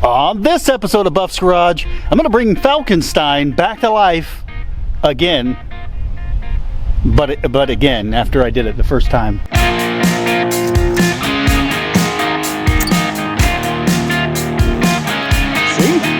On this episode of Buff's Garage, I'm going to bring FalconStein back to life again, but again after I did it the first time. See?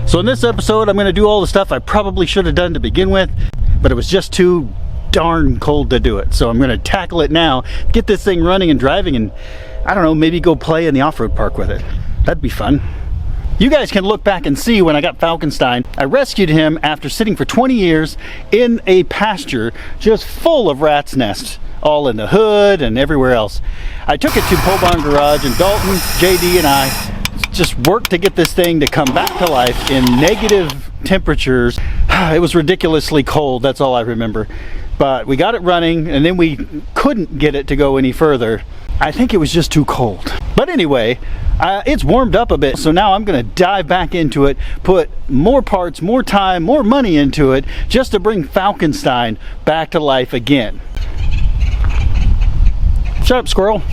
So in this episode, I'm going to do all the stuff I probably should have done to begin with, but it was just too darn cold to do it. So I'm going to tackle it now, get this thing running and driving, and I don't know, maybe go play in the off-road park with it. That'd be fun. You guys can look back and see when I got FalconStein. I rescued him after sitting for 20 years in a pasture just full of rats' nests, all in the hood and everywhere else. I took it to Pole Barn Garage, and Dalton, JD, and I just worked to get this thing to come back to life in negative temperatures. It was ridiculously cold, that's all I remember. But we got it running, and then we couldn't get it to go any further. I think it was just too cold. But anyway, it's warmed up a bit, so now I'm going to dive back into it, put more parts, more time, more money into it, just to bring FalconStein back to life again. Shut up, squirrel.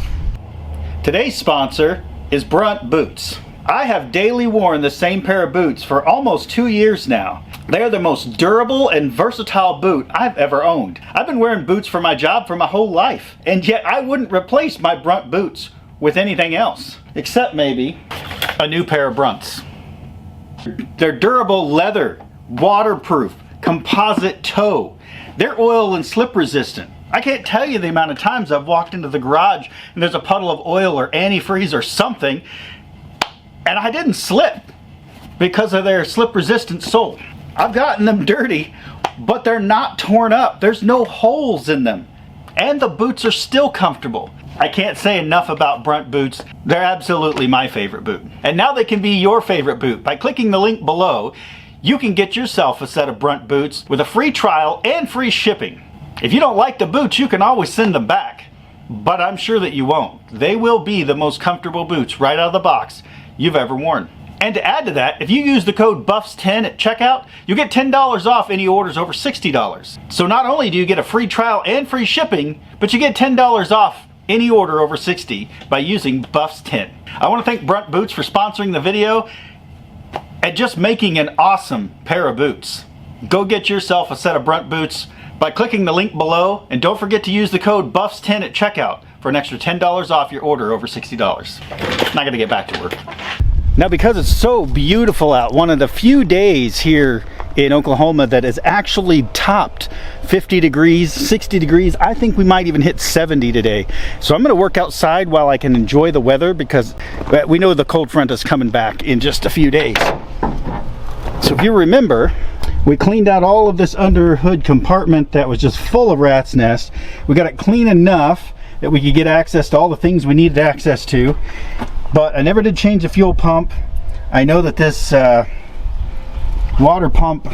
Today's sponsor is Brunt Boots. I have daily worn the same pair of boots for almost 2 years now. They are the most durable and versatile boot I've ever owned. I've been wearing boots for my job for my whole life, and yet I wouldn't replace my Brunt boots with anything else, except maybe a new pair of Brunts. They're durable leather, waterproof, composite toe. They're oil and slip resistant. I can't tell you the amount of times I've walked into the garage and there's a puddle of oil or antifreeze or something, and I didn't slip because of their slip resistant sole. I've gotten them dirty, but they're not torn up. There's no holes in them, and the boots are still comfortable. I can't say enough about Brunt boots. They're absolutely my favorite boot. And now they can be your favorite boot. By clicking the link below, you can get yourself a set of Brunt boots with a free trial and free shipping. If you don't like the boots, you can always send them back, but I'm sure that you won't. They will be the most comfortable boots right out of the box you've ever worn. And to add to that, if you use the code BUFFS10 at checkout, you get $10 off any orders over $60. So not only do you get a free trial and free shipping, but you get $10 off any order over $60 by using BUFFS10. I want to thank Brunt Boots for sponsoring the video and just making an awesome pair of boots. Go get yourself a set of Brunt boots by clicking the link below, and don't forget to use the code BUFFS10 at checkout for an extra $10 off your order over $60. Now I gotta get back to work. Now, because it's so beautiful out, one of the few days here in Oklahoma that has actually topped 50 degrees, 60 degrees, I think we might even hit 70 today. So I'm gonna work outside while I can enjoy the weather, because we know the cold front is coming back in just a few days. So if you remember, we cleaned out all of this under hood compartment that was just full of rat's nests. We got it clean enough that we could get access to all the things we needed access to, but I never did change the fuel pump. I know that this water pump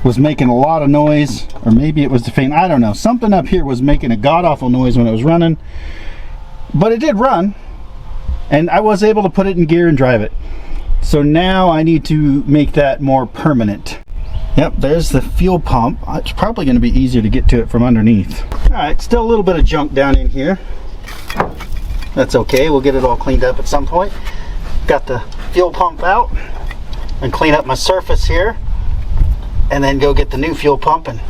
was making a lot of noise, or maybe it was the fan, I don't know. Something up here was making a god-awful noise when it was running, but it did run, and I was able to put it in gear and drive it. So now I need to make that more permanent. Yep, there's the fuel pump. It's probably going to be easier to get to it from underneath. Alright, still a little bit of junk down in here. That's okay, we'll get it all cleaned up at some point. Got the fuel pump out and clean up my surface here, and then go get the new fuel pump and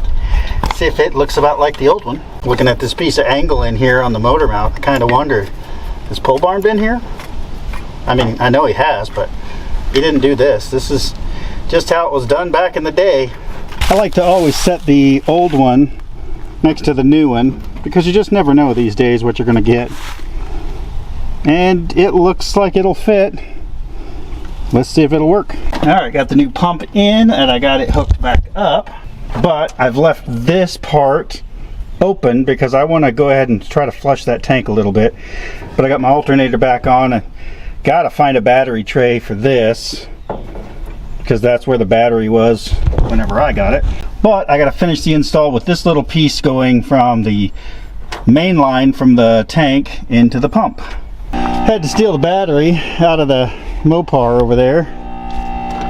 see if it looks about like the old one. Looking at this piece of angle in here on the motor mount, I kind of wondered, has Pole Barn been here? I mean, I know he has, but he didn't do this. This is just how it was done back in the day. I like to always set the old one next to the new one, because you just never know these days what you're going to get. And it looks like it'll fit. Let's see if it'll work. Alright, got the new pump in and I got it hooked back up, but I've left this part open because I want to go ahead and try to flush that tank a little bit. But I got my alternator back on. I gotta find a battery tray for this. because that's where the battery was whenever I got it. But I got to finish the install with this little piece going from the main line from the tank into the pump. Had to steal the battery out of the Mopar over there.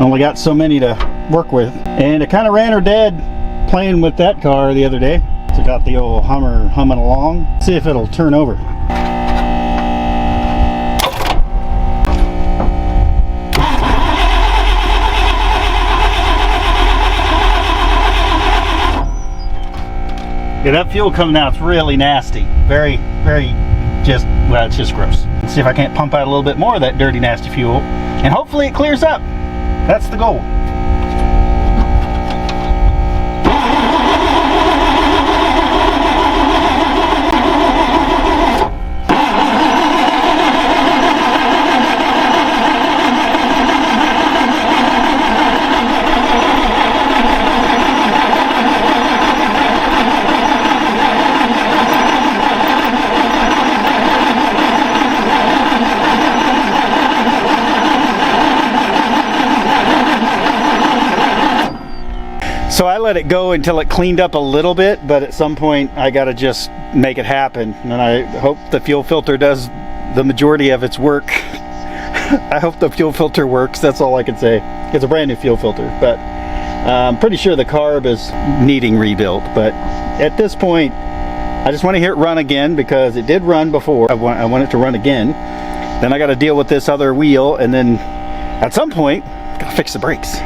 Only got so many to work with, and it kind of ran her dead playing with that car the other day. So got the old Hummer humming along. See if it'll turn over. Yeah, that fuel coming out's really nasty. Very, just, well, it's just gross. Let's see if I can't pump out a little bit more of that dirty, nasty fuel, and hopefully it clears up. That's the goal. So I let it go until it cleaned up a little bit, but at some point I gotta just make it happen. And I hope the fuel filter does the majority of its work. I hope the fuel filter works, that's all I can say. It's a brand new fuel filter, but I'm pretty sure the carb is needing rebuilt. But at this point, I just want to hear it run again, because it did run before. I want it to run again. Then I gotta deal with this other wheel, and then at some point, gotta fix the brakes.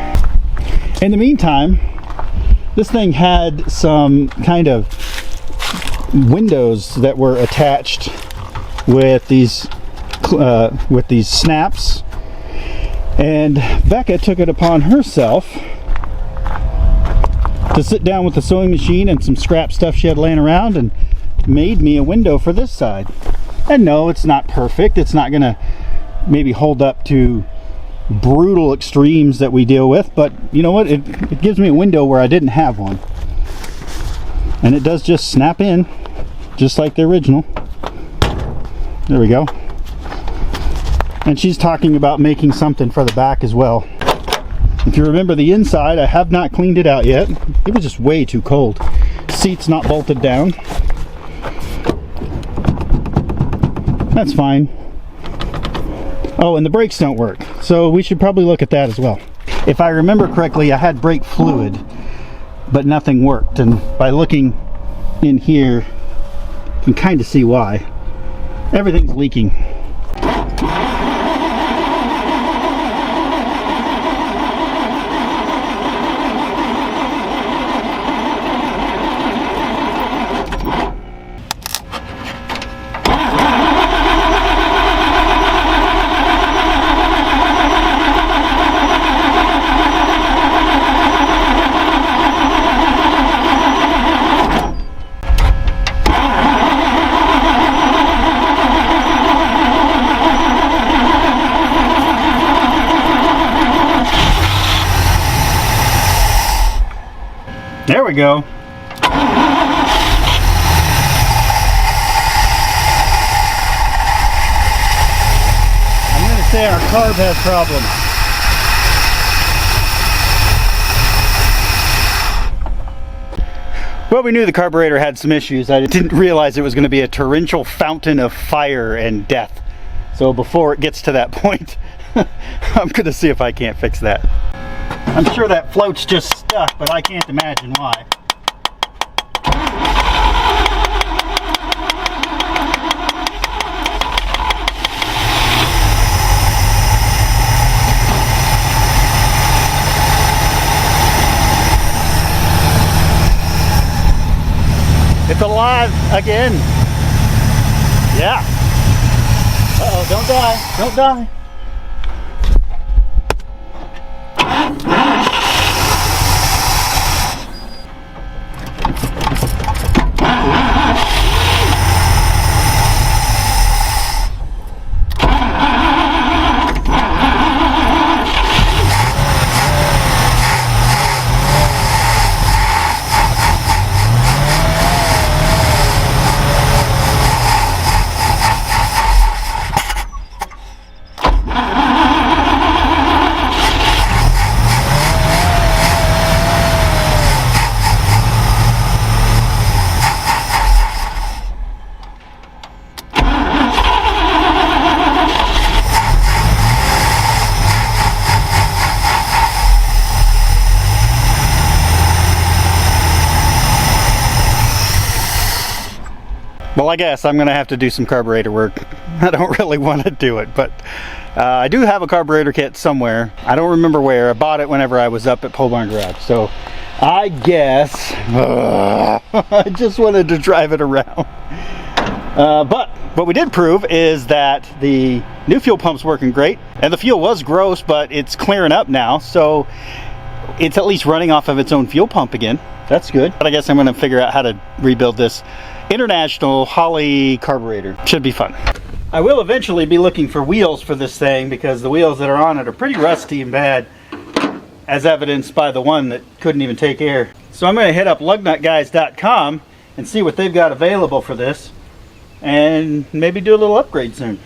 In the meantime, this thing had some kind of windows that were attached with these snaps, and Becca took it upon herself to sit down with the sewing machine and some scrap stuff she had laying around and made me a window for this side. And no, it's not perfect. It's not gonna maybe hold up to brutal extremes that we deal with, but you know what, it gives me a window where I didn't have one, and it does just snap in just like the original. There we go. And she's talking about making something for the back as well. If you remember the inside, I have not cleaned it out yet. It was just way too cold. Seat's not bolted down. That's fine. Oh, and the brakes don't work, so we should probably look at that as well. If I remember correctly, I had brake fluid, but nothing worked, and by looking in here, you can kind of see why. Everything's leaking. There we go. I'm going to say our carb has problems. Well, we knew the carburetor had some issues. I didn't realize it was going to be a torrential fountain of fire and death. So before it gets to that point, I'm going to see if I can't fix that. I'm sure that float's just stuck, but I can't imagine why. It's alive again. Yeah. Uh-oh, don't die. Don't die. Well, I guess I'm gonna have to do some carburetor work. I don't really want to do it, but I do have a carburetor kit somewhere. I don't remember where. I bought it whenever I was up at Pole Barn Garage, so I guess I just wanted to drive it around. But what we did prove is that the new fuel pump's working great, and the fuel was gross, but it's clearing up now, so it's at least running off of its own fuel pump again. That's good. But I guess I'm going to figure out how to rebuild this international Holley carburetor. Should be fun. I will eventually be looking for wheels for this thing, because the wheels that are on it are pretty rusty and bad, as evidenced by the one that couldn't even take air. So I'm going to hit up lugnutguys.com and see what they've got available for this, and maybe do a little upgrade soon.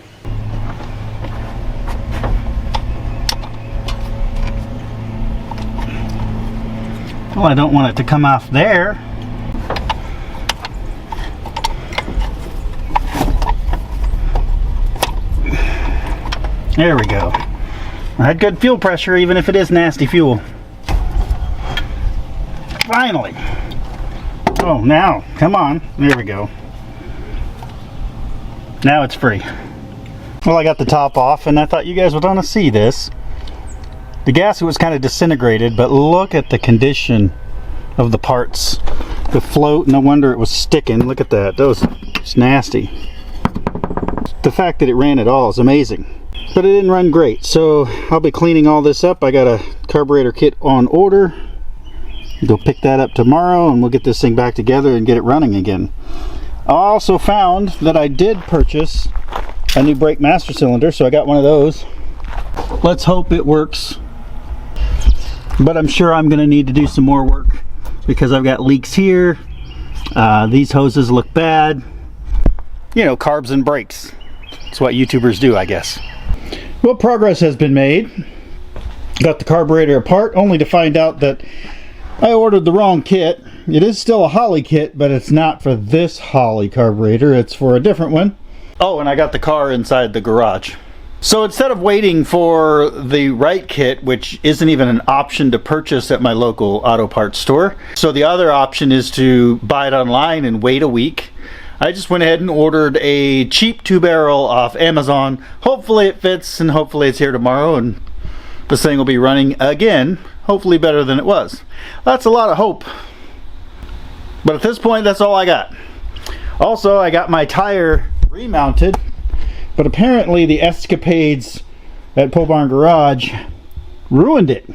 Well, I don't want it to come off there. There we go. I had good fuel pressure, even if it is nasty fuel. Finally. Oh, now, come on. There we go. Now it's free. Well, I got the top off, and I thought you guys would want to see this. The gasket was kind of disintegrated, but look at the condition of the parts. The float, no wonder it was sticking. Look at that. That was just nasty. The fact that it ran at all is amazing. But it didn't run great, so I'll be cleaning all this up. I got a carburetor kit on order. Go pick that up tomorrow, and we'll get this thing back together and get it running again. I also found that I did purchase a new brake master cylinder, so I got one of those. Let's hope it works. But I'm sure I'm going to need to do some more work, because I've got leaks here. These hoses look bad. You know, carbs and brakes. It's what YouTubers do, I guess. Well, progress has been made. Got the carburetor apart, only to find out that I ordered the wrong kit. It is still a Holley kit, but it's not for this Holley carburetor. It's for a different one. Oh, and I got the car inside the garage. So instead of waiting for the right kit, which isn't even an option to purchase at my local auto parts store, so the other option is to buy it online and wait a week, I just went ahead and ordered a cheap 2-barrel off Amazon. Hopefully it fits, and hopefully it's here tomorrow, and this thing will be running again, hopefully better than it was. That's a lot of hope. But at this point, that's all I got. Also, I got my tire remounted, but apparently the escapades at Pole Barn Garage ruined it.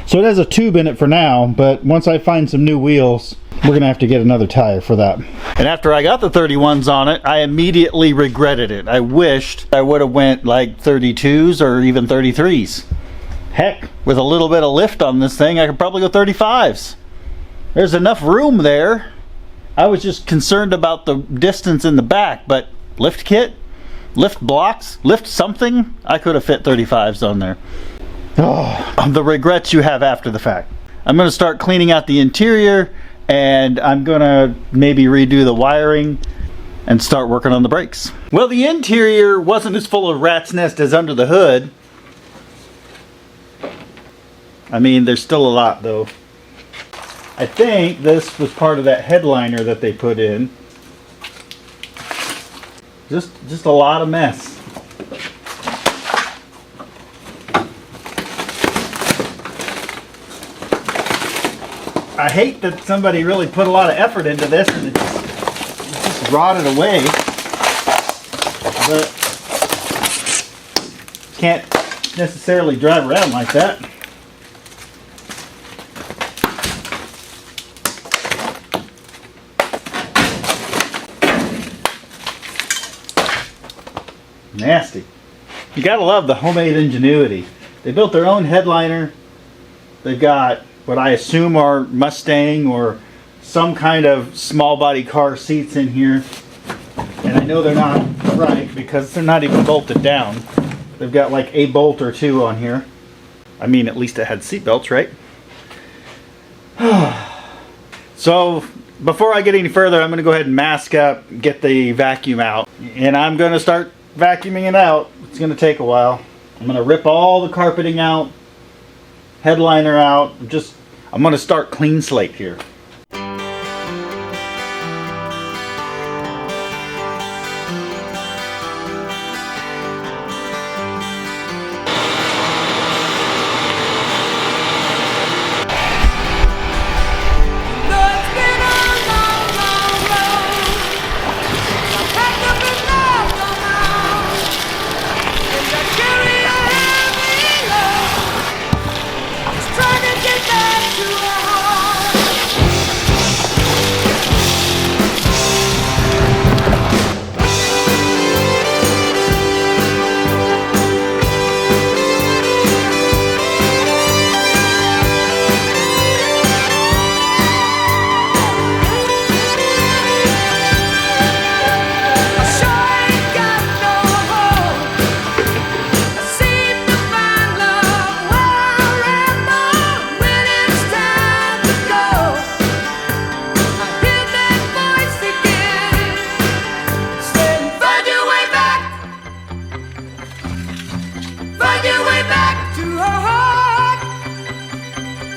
So it has a tube in it for now, but once I find some new wheels, we're gonna have to get another tire for that. And after I got the 31s on it, I immediately regretted it. I wished I would have went like 32s or even 33s. Heck, with a little bit of lift on this thing, I could probably go 35s. There's enough room there. I was just concerned about the distance in the back, but lift kit, lift blocks, lift something, I could have fit 35s on there. Oh, the regrets you have after the fact. I'm going to start cleaning out the interior, and I'm going to maybe redo the wiring and start working on the brakes. Well, the interior wasn't as full of rat's nest as under the hood. I mean, there's still a lot though. I think this was part of that headliner that they put in. Just a lot of mess. I hate that somebody really put a lot of effort into this and it just rotted away. But can't necessarily drive around like that. Nasty. You gotta love the homemade ingenuity. They built their own headliner. They've got what I assume are Mustang or some kind of small body car seats in here. And I know they're not right because they're not even bolted down. They've got like a bolt or two on here. I mean, at least it had seat belts, right? So before I get any further, I'm gonna go ahead and mask up, get the vacuum out, and I'm gonna start vacuuming it out. It's going to take a while. I'm going to rip all the carpeting out, headliner out. I'm going to start clean slate here.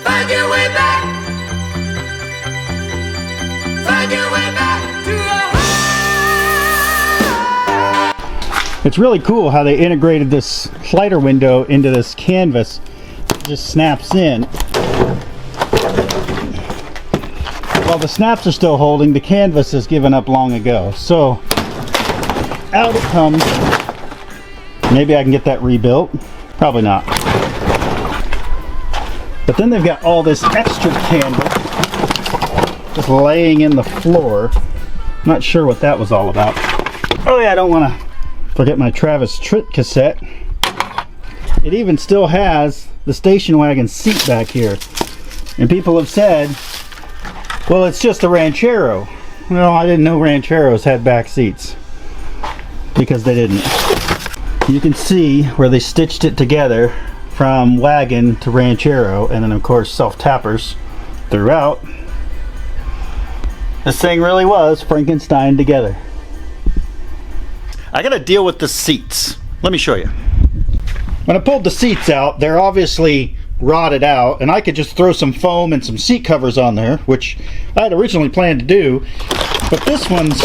Find your way back. Find your way back to a home. It's really cool how they integrated this slider window into this canvas. It just snaps in. While the snaps are still holding, the canvas has given up long ago. So out it comes. Maybe I can get that rebuilt. Probably not. But then they've got all this extra canvas just laying in the floor. Not sure what that was all about. Oh yeah, I don't want to forget my Travis Tritt cassette. It even still has the station wagon seat back here. And people have said, well, it's just a Ranchero. Well, I didn't know Rancheros had back seats. Because they didn't. You can see where they stitched it together from wagon to Ranchero, and then of course self-tappers throughout. This thing really was FalconStein together. I gotta deal with the seats. Let me show you. When I pulled the seats out, they're obviously rotted out, and I could just throw some foam and some seat covers on there, which I had originally planned to do, but this one's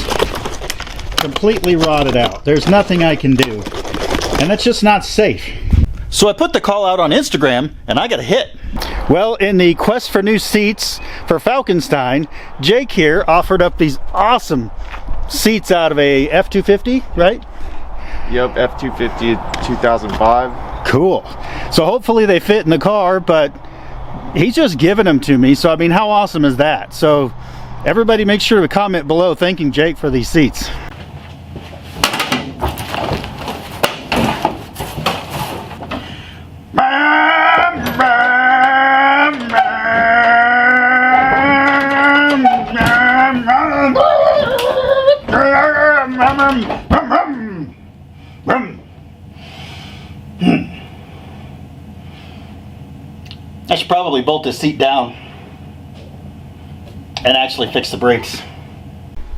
completely rotted out. There's nothing I can do, and that's just not safe. So I put the call out on Instagram, and I got a hit. Well, in the quest for new seats for FalconStein, Jake here offered up these awesome seats out of a F-250, right? Yep, F-250 2005. Cool. So hopefully they fit in the car, but he's just giving them to me. So I mean, how awesome is that? So everybody make sure to comment below thanking Jake for these seats. I should probably bolt this seat down and actually fix the brakes.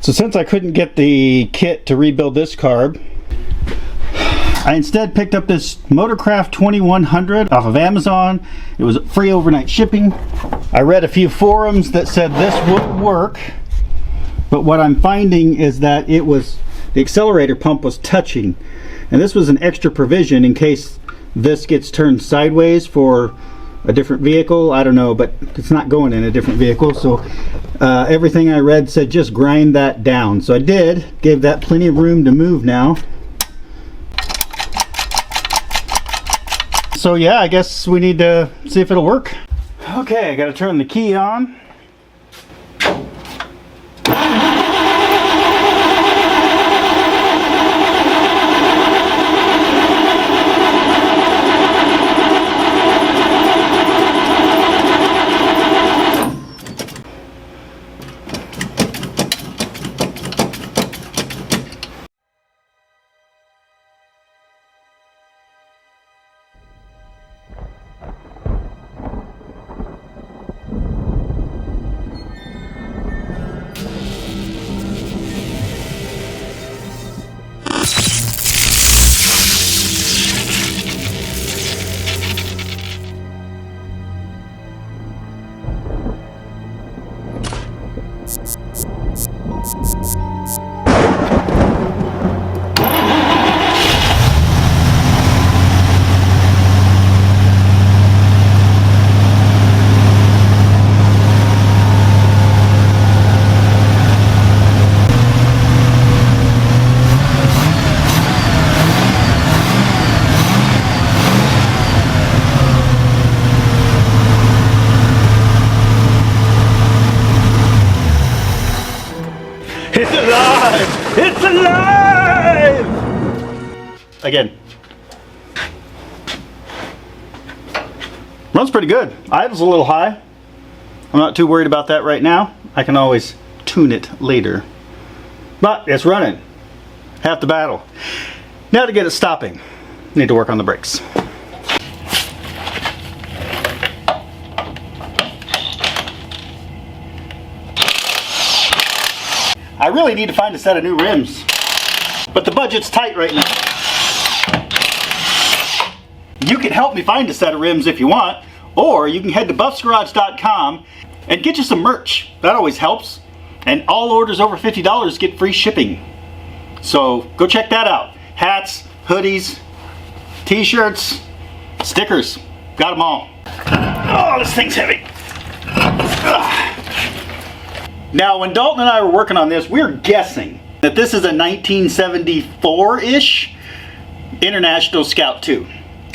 So since I couldn't get the kit to rebuild this carb, I instead picked up this Motorcraft 2100 off of Amazon. It was free overnight shipping. I read a few forums that said this would work, but what I'm finding is that the accelerator pump was touching, and this was an extra provision in case this gets turned sideways for a different vehicle. I don't know, but it's not going in a different vehicle, so everything I read said just grind that down. So I did, gave that plenty of room to move now. So yeah, I guess we need to see if it'll work. Okay, I gotta turn the key on. It's alive! It's alive! Again. Runs pretty good. Idle's a little high. I'm not too worried about that right now. I can always tune it later. But it's running. Half the battle. Now to get it stopping, need to work on the brakes. I really need to find a set of new rims, but the budget's tight right now. You can help me find a set of rims if you want, Or you can head to buffsgarage.com and get you some merch. That always helps. And all orders over $50 get free shipping. So go check that out. Hats, hoodies, t-shirts, stickers. Got them all. Oh, this thing's heavy. Ugh. Now, when Dalton and I were working on this, we were guessing that this is a 1974-ish International Scout II.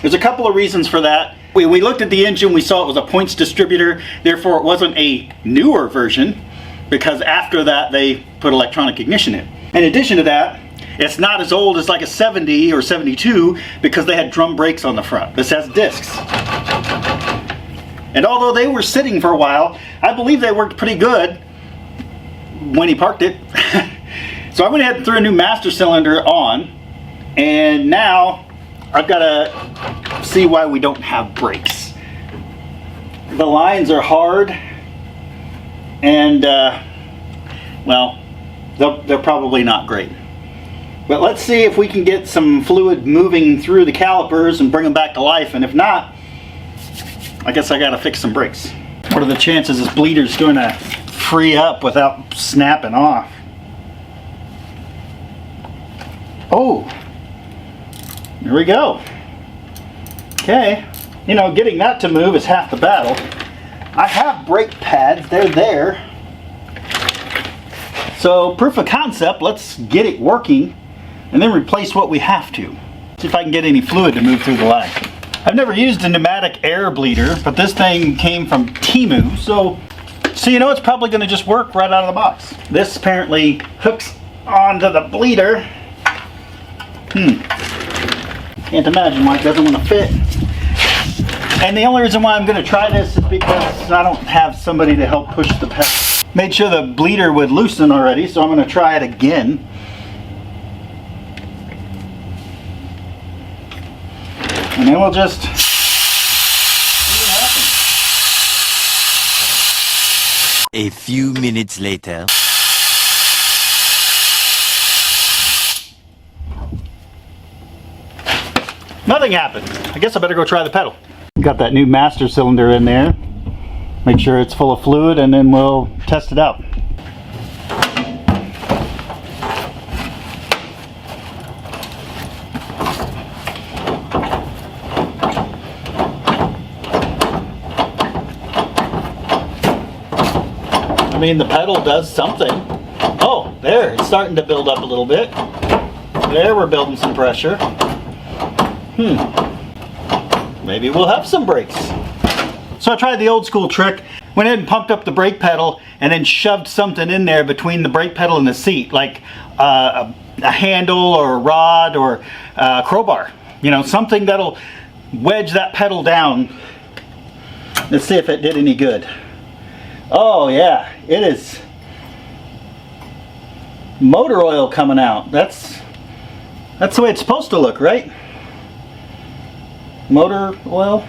There's a couple of reasons for that. We looked at the engine, we saw it was a points distributor, therefore it wasn't a newer version, because after that they put electronic ignition in. In addition to that, it's not as old as like a 70 or 72 because they had drum brakes on the front. This has discs. And although they were sitting for a while, I believe they worked pretty good when he parked it. So I went ahead and threw a new master cylinder on, and now I've got to see why we don't have brakes. The lines are hard, and well, they're probably not great. But let's see if we can get some fluid moving through the calipers and bring them back to life, and if not, I guess I got to fix some brakes. What are the chances this bleeder's going to free up without snapping off? Oh, there we go. Okay, you know, getting that to move is half the battle. I have brake pads, they're there. So proof of concept, let's get it working and then replace what we have to. See if I can get any fluid to move through the line. I've never used a pneumatic air bleeder, but this thing came from Temu, so you know it's probably going to just work right out of the box. This apparently hooks onto the bleeder. Can't imagine why it doesn't want to fit. And the only reason why I'm going to try this is because I don't have somebody to help push the pedal. Made sure the bleeder would loosen already, so I'm going to try it again. And then we'll just see what happens. A few minutes later. Nothing happened. I guess I better go try the pedal. Got that new master cylinder in there. Make sure it's full of fluid and then we'll test it out. I mean, the pedal does something. Oh, there, it's starting to build up a little bit. There, we're building some pressure. Maybe we'll have some brakes. So I tried the old school trick, went ahead and pumped up the brake pedal and then shoved something in there between the brake pedal and the seat, like a handle or a rod or a crowbar. You know, something that'll wedge that pedal down. Let's see if it did any good. Oh yeah, it is motor oil coming out. That's the way it's supposed to look, right? Motor oil.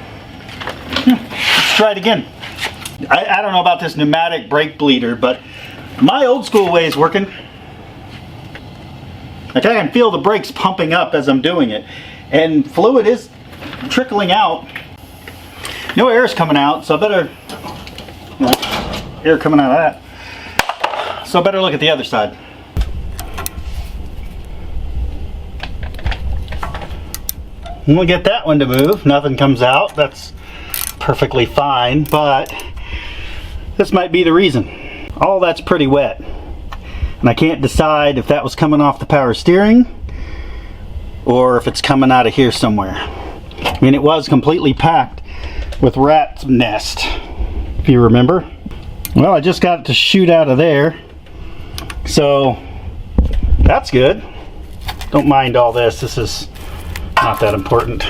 Let's try it again. I don't know about this pneumatic brake bleeder, but my old school way is working. I can feel the brakes pumping up as I'm doing it, and fluid is trickling out. No air is coming out, so I better, air coming out of that. So I better look at the other side. We'll get that one to move. Nothing comes out. That's perfectly fine, but this might be the reason. All that's pretty wet. And I can't decide if that was coming off the power steering or if it's coming out of here somewhere. I mean, it was completely packed with rat's nest, if you remember. Well, I just got it to shoot out of there. So that's good. Don't mind all this. This is not that important.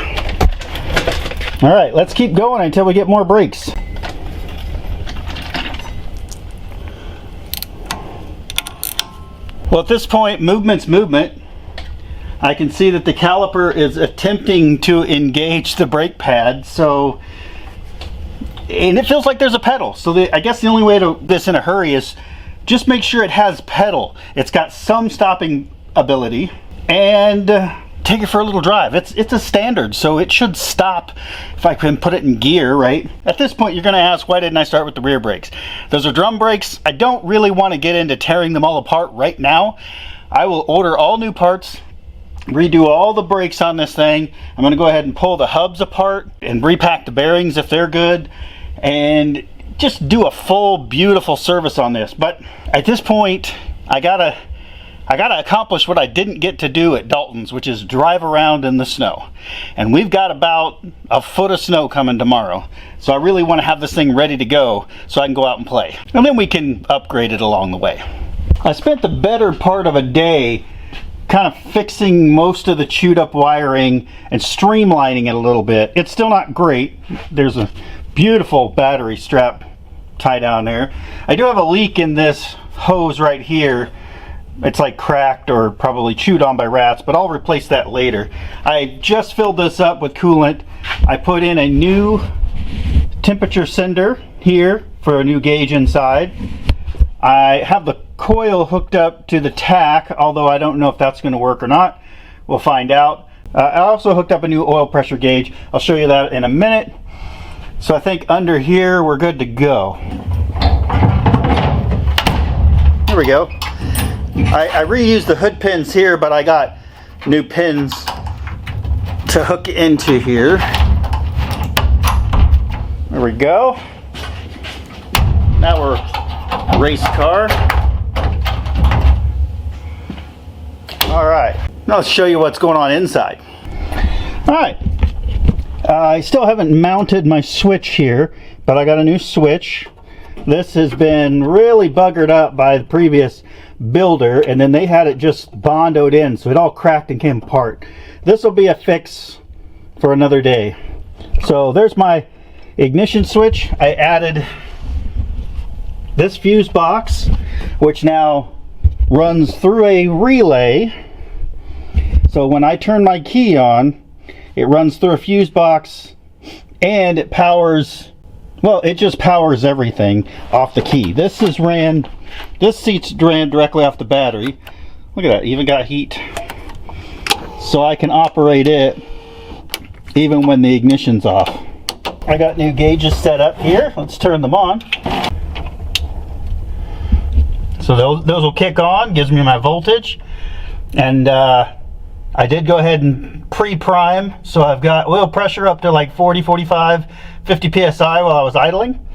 All right, let's keep going until we get more brakes. Well, at this point, movement's movement. I can see that the caliper is attempting to engage the brake pad, so, and it feels like there's a pedal. So I guess the only way to this in a hurry is just make sure it has pedal. It's got some stopping ability, and take it for a little drive. It's a standard, so it should stop if I can put it in gear, right? At this point, you're gonna ask, why didn't I start with the rear brakes? Those are drum brakes. I don't really want to get into tearing them all apart right now. I will order all new parts, redo all the brakes on this thing. I'm gonna go ahead and pull the hubs apart and repack the bearings if they're good, and just do a full, beautiful service on this. But at this point, I gotta accomplish what I didn't get to do at Dalton's, which is drive around in the snow. And we've got about a foot of snow coming tomorrow. So I really want to have this thing ready to go so I can go out and play. And then we can upgrade it along the way. I spent the better part of a day kind of fixing most of the chewed up wiring and streamlining it a little bit. It's still not great. There's a beautiful battery strap tie down there. I do have a leak in this hose right here. It's like cracked or probably chewed on by rats, but I'll replace that later. I just filled this up with coolant. I put in a new temperature sender here for a new gauge inside. I have the coil hooked up to the tack, although I don't know if that's going to work or not. We'll find out. I also hooked up a new oil pressure gauge. I'll show you that in a minute. So I think under here we're good to go. Here we go. I reused the hood pins here, but I got new pins to hook into here. There we go. Now we're race car. All right, now let's show you what's going on inside. All right. I still haven't mounted my switch here, but I got a new switch. This has been really buggered up by the previous builder, and then they had it just bondoed in, so it all cracked and came apart. This will be a fix for another day. So there's my ignition switch. I added this fuse box, which now runs through a relay. So when I turn my key on, it runs through a fuse box, and it powers, well, it just powers everything off the key. This seat's ran directly off the battery. Look at that, even got heat. So I can operate it even when the ignition's off. I got new gauges set up here. Let's turn them on. So those will kick on, gives me my voltage. And I did go ahead and pre-prime, so I've got oil pressure up to like 40, 45, 50 psi while I was idling.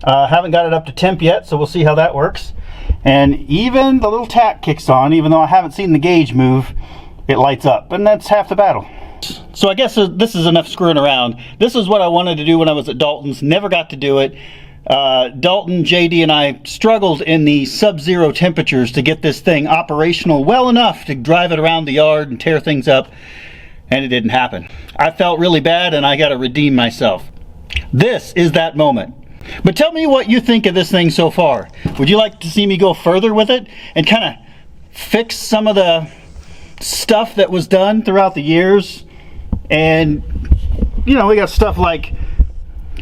Haven't got it up to temp yet, so we'll see how that works. And even the little tack kicks on, even though I haven't seen the gauge move, it lights up, and that's half the battle. So I guess this is enough screwing around. This is what I wanted to do when I was at Dalton's, never got to do it. Dalton, JD, and I struggled in the sub-zero temperatures to get this thing operational well enough to drive it around the yard and tear things up, and it didn't happen. I felt really bad, and I got to redeem myself. This is that moment. But tell me what you think of this thing so far. Would you like to see me go further with it and kind of fix some of the stuff that was done throughout the years? And, you know, we got stuff like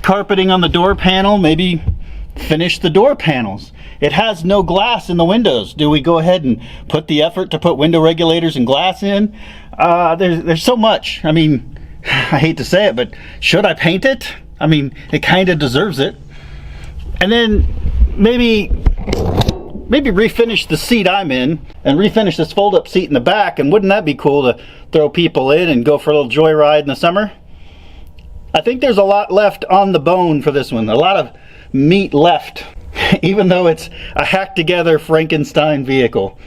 carpeting on the door panel, maybe finish the door panels. It has no glass in the windows. Do we go ahead and put the effort to put window regulators and glass in? There's so much. I mean, I hate to say it, but should I paint it? I mean, it kind of deserves it. And then maybe refinish the seat I'm in and refinish this fold-up seat in the back. And wouldn't that be cool to throw people in and go for a little joyride in the summer? I think there's a lot left on the bone for this one. A lot of meat left, even though it's a hacked together FalconStein vehicle.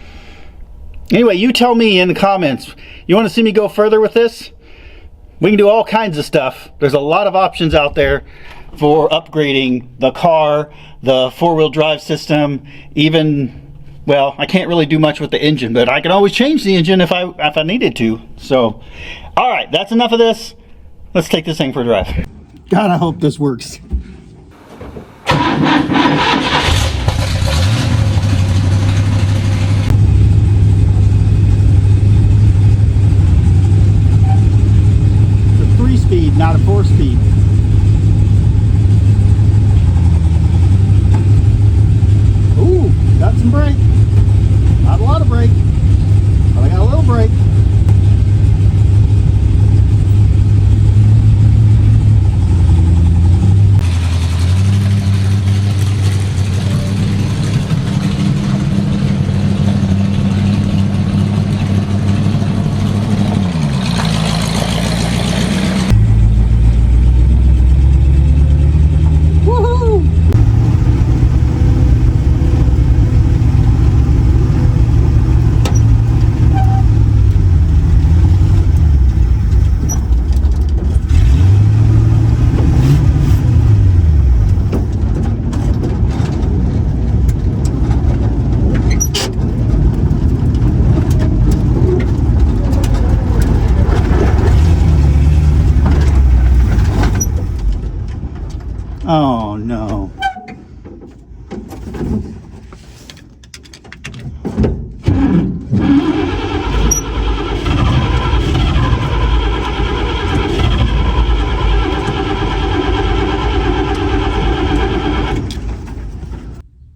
Anyway, you tell me in the comments, you want to see me go further with this? We can do all kinds of stuff. There's a lot of options out there for upgrading the car, the four-wheel drive system, even, well, I can't really do much with the engine, but I can always change the engine if I needed to. So, all right, that's enough of this. Let's take this thing for a drive. God, I hope this works. It's a 3-speed, not a 4-speed. Ooh, got some brake. Not a lot of brake, but I got a little brake.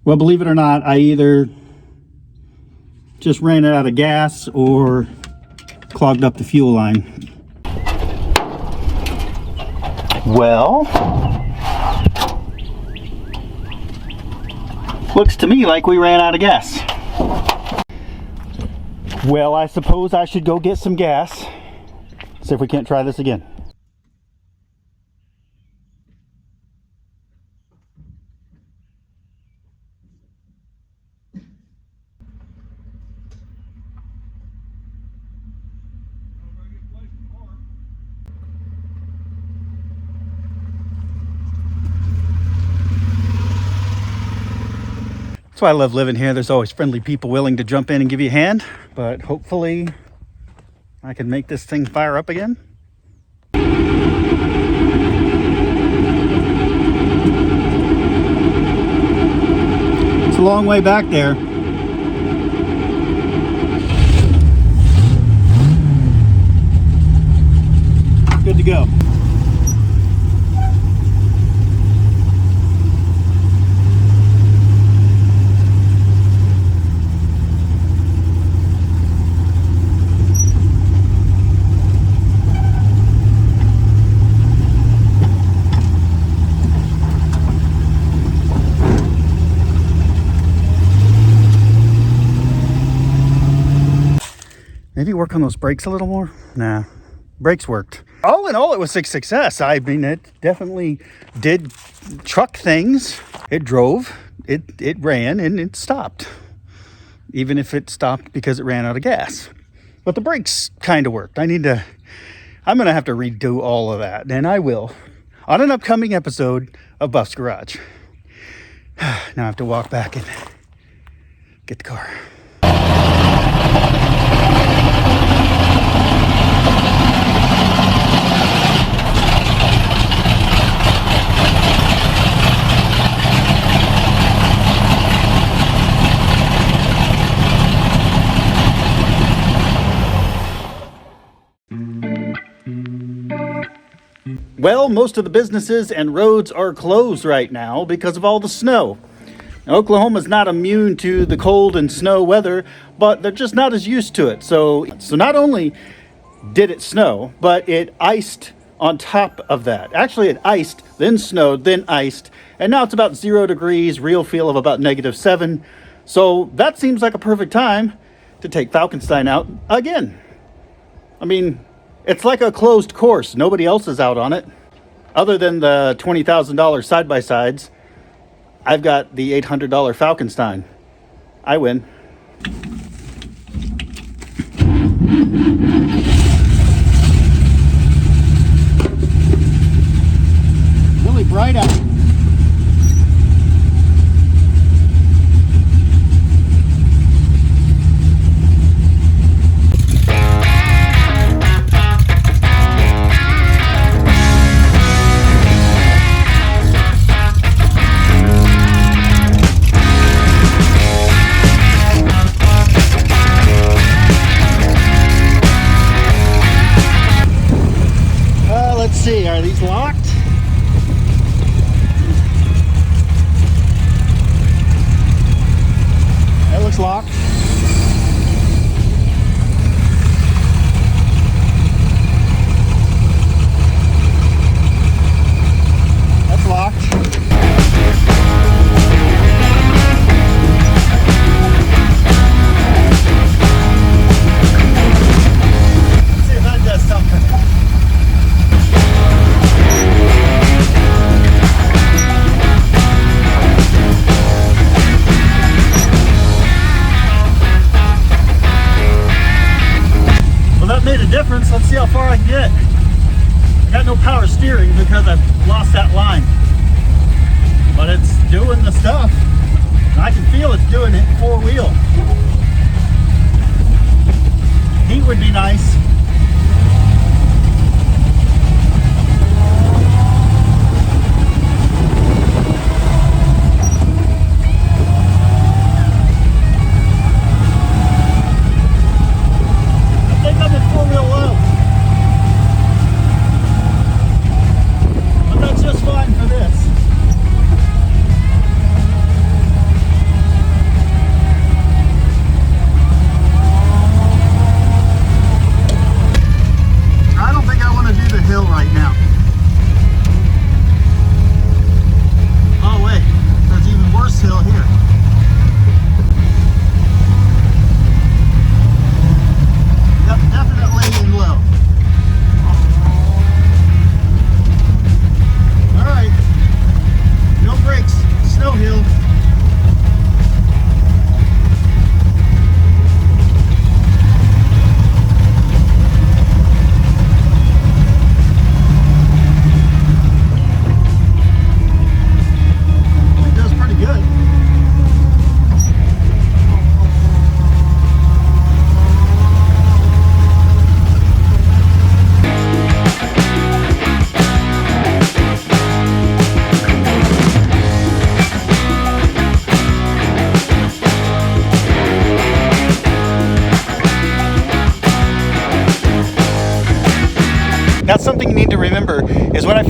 Well, believe it or not, I either just ran out of gas or clogged up the fuel line. Well, looks to me like we ran out of gas. Well, I suppose I should go get some gas. See if we can't try this again. That's why I love living here. There's always friendly people willing to jump in and give you a hand. But hopefully I can make this thing fire up again. It's a long way back there. Good to go. Maybe work on those brakes a little more? Nah, brakes worked. All in all, it was a success. I mean, it definitely did truck things. It drove, it ran, and it stopped. Even if it stopped because it ran out of gas. But the brakes kind of worked. I'm gonna have to redo all of that, and I will, on an upcoming episode of Buff's Garage. Now I have to walk back and get the car. Well, most of the businesses and roads are closed right now because of all the snow. Now, Oklahoma's not immune to the cold and snow weather, but they're just not as used to it. So not only did it snow, but it iced on top of that. Actually, it iced, then snowed, then iced, and now it's about 0 degrees, real feel of about -7. So that seems like a perfect time to take FalconStein out again. I mean, it's like a closed course. Nobody else is out on it. Other than the $20,000 side-by-sides, I've got the $800 FalconStein. I win. Really bright out. See, are these locked? That looks locked. That's locked. Let's see if that does something. Made a difference. Let's see how far I can get. I got no power steering because I've lost that line, but it's doing the stuff. And I can feel it's doing it 4-wheel. Heat would be nice.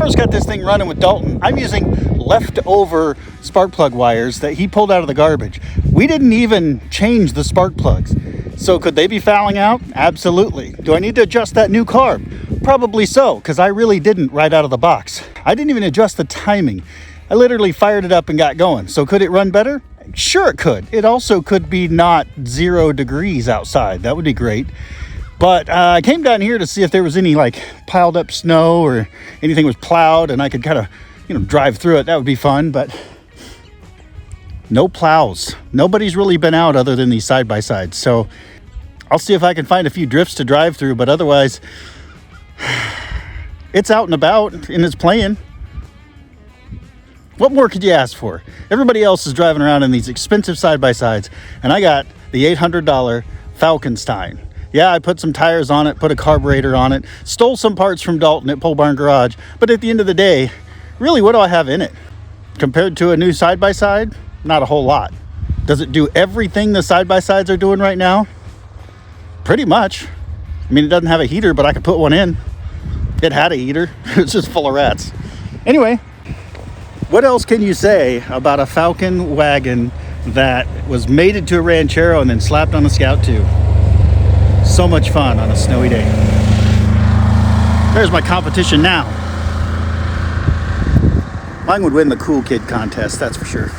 first got this thing running with Dalton, I'm using leftover spark plug wires that he pulled out of the garbage. We didn't even change the spark plugs. So could they be fouling out? Absolutely. Do I need to adjust that new carb? Probably so, because I really didn't right out of the box. I didn't even adjust the timing. I literally fired it up and got going. So could it run better? Sure it could. It also could be not 0 degrees outside. That would be great. But I came down here to see if there was any like piled up snow or anything was plowed and I could kind of, drive through it. That would be fun, but no plows. Nobody's really been out other than these side-by-sides. So I'll see if I can find a few drifts to drive through, but otherwise it's out and about and it's playing. What more could you ask for? Everybody else is driving around in these expensive side-by-sides, and I got the $800 FalconStein. Yeah, I put some tires on it, put a carburetor on it, stole some parts from Dalton at Pole Barn Garage, but at the end of the day, really, what do I have in it? Compared to a new side-by-side, not a whole lot. Does it do everything the side-by-sides are doing right now? Pretty much. I mean, it doesn't have a heater, but I could put one in. It had a heater. It's just full of rats. Anyway, what else can you say about a Falcon wagon that was mated to a Ranchero and then slapped on a Scout 2? So much fun on a snowy day. There's my competition now. Mine would win the cool kid contest, that's for sure.